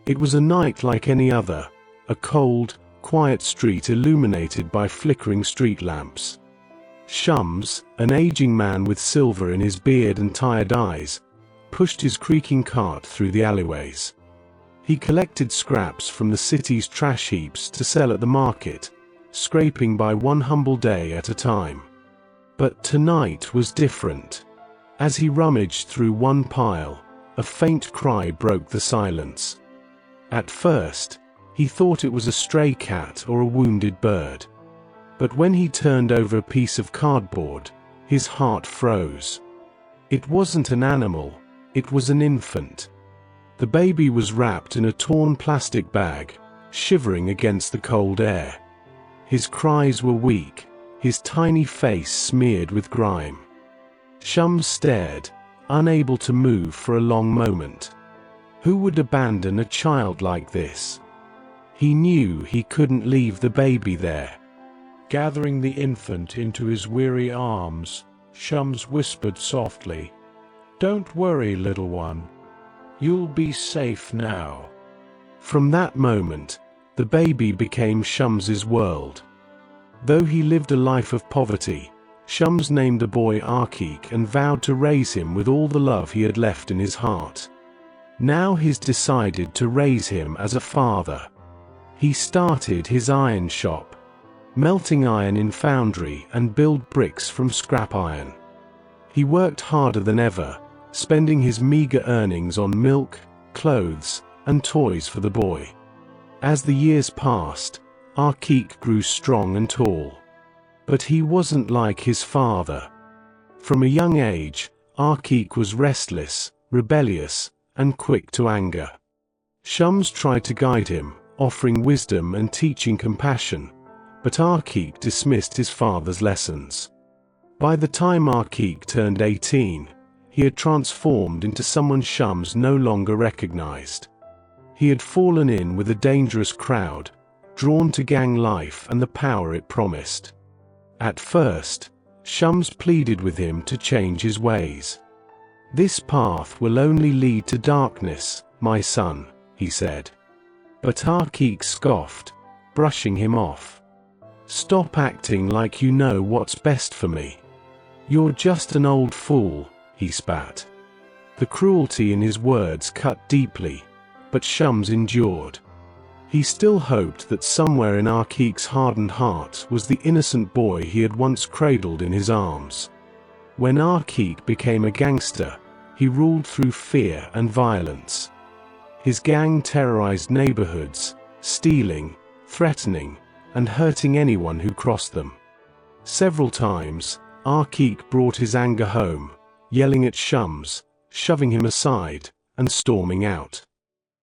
It was a night like any other, a cold, quiet street illuminated by flickering street lamps. Shums, an aging man with silver in his beard and tired eyes, pushed his creaking cart through the alleyways. He collected scraps from the city's trash heaps to sell at the market, scraping by one humble day at a time. But tonight was different. As he rummaged through one pile, a faint cry broke the silence. At first, he thought it was a stray cat or a wounded bird. But when he turned over a piece of cardboard, his heart froze. It wasn't an animal, it was an infant. The baby was wrapped in a torn plastic bag, shivering against the cold air. His cries were weak, his tiny face smeared with grime. Shums stared, unable to move for a long moment. Who would abandon a child like this? He knew he couldn't leave the baby there. Gathering the infant into his weary arms, Shums whispered softly, "Don't worry, little one. You'll be safe now." From that moment, the baby became Shums's world. Though he lived a life of poverty, Shums named the boy Aqeeq and vowed to raise him with all the love he had left in his heart. Now he's decided to raise him as a father. He started his iron shop, melting iron in foundry and build bricks from scrap iron. He worked harder than ever, spending his meager earnings on milk, clothes, and toys for the boy. As the years passed, Aqeeq grew strong and tall. But he wasn't like his father. From a young age, Aqeeq was restless, rebellious, and quick to anger. Shums tried to guide him, offering wisdom and teaching compassion, but Aqeeq dismissed his father's lessons. By the time Aqeeq turned 18, he had transformed into someone Shums no longer recognized. He had fallen in with a dangerous crowd, drawn to gang life and the power it promised. At first, Shums pleaded with him to change his ways. "This path will only lead to darkness, my son," he said. But Aqeeq scoffed, brushing him off. "Stop acting like you know what's best for me. You're just an old fool," he spat. The cruelty in his words cut deeply, but Shums endured. He still hoped that somewhere in Aqeeq's hardened heart was the innocent boy he had once cradled in his arms. When Aqeeq became a gangster, he ruled through fear and violence. His gang terrorized neighborhoods, stealing, threatening, and hurting anyone who crossed them. Several times, Aqeeq brought his anger home, yelling at Shums, shoving him aside, and storming out.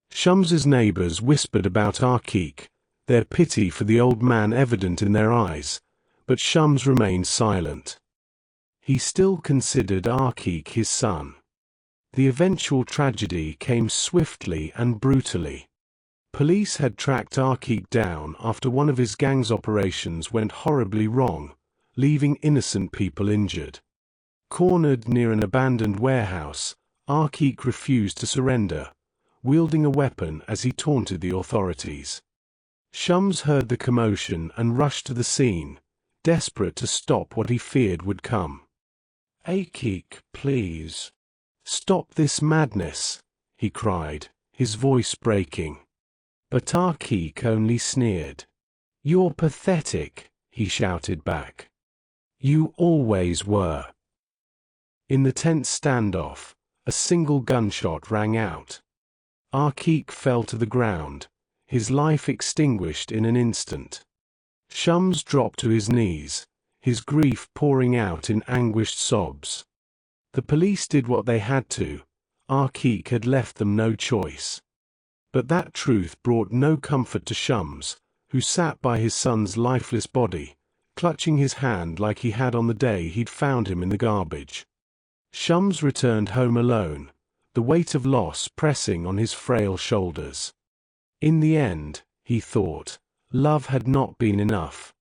Shums's neighbors whispered about Aqeeq, their pity for the old man evident in their eyes, but Shums remained silent. He still considered Aqeeq his son. The eventual tragedy came swiftly and brutally. Police had tracked Aqeeq down after one of his gang's operations went horribly wrong, leaving innocent people injured. Cornered near an abandoned warehouse, Aqeeq refused to surrender, wielding a weapon as he taunted the authorities. Shums heard the commotion and rushed to the scene, desperate to stop what he feared would come. "Aqeeq, please. Stop this madness," he cried, his voice breaking. But Aqeeq only sneered. "You're pathetic," he shouted back. "You always were." In the tense standoff, a single gunshot rang out. Aqeeq fell to the ground, his life extinguished in an instant. Shums dropped to his knees, his grief pouring out in anguished sobs. The police did what they had to. Aqeeq had left them no choice. But that truth brought no comfort to Shums, who sat by his son's lifeless body, clutching his hand like he had on the day he'd found him in the garbage. Shums returned home alone, the weight of loss pressing on his frail shoulders. In the end, he thought, love had not been enough.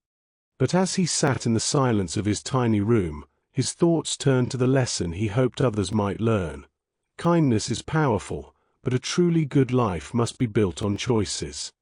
But as he sat in the silence of his tiny room, his thoughts turned to the lesson he hoped others might learn. Kindness is powerful, but a truly good life must be built on choices.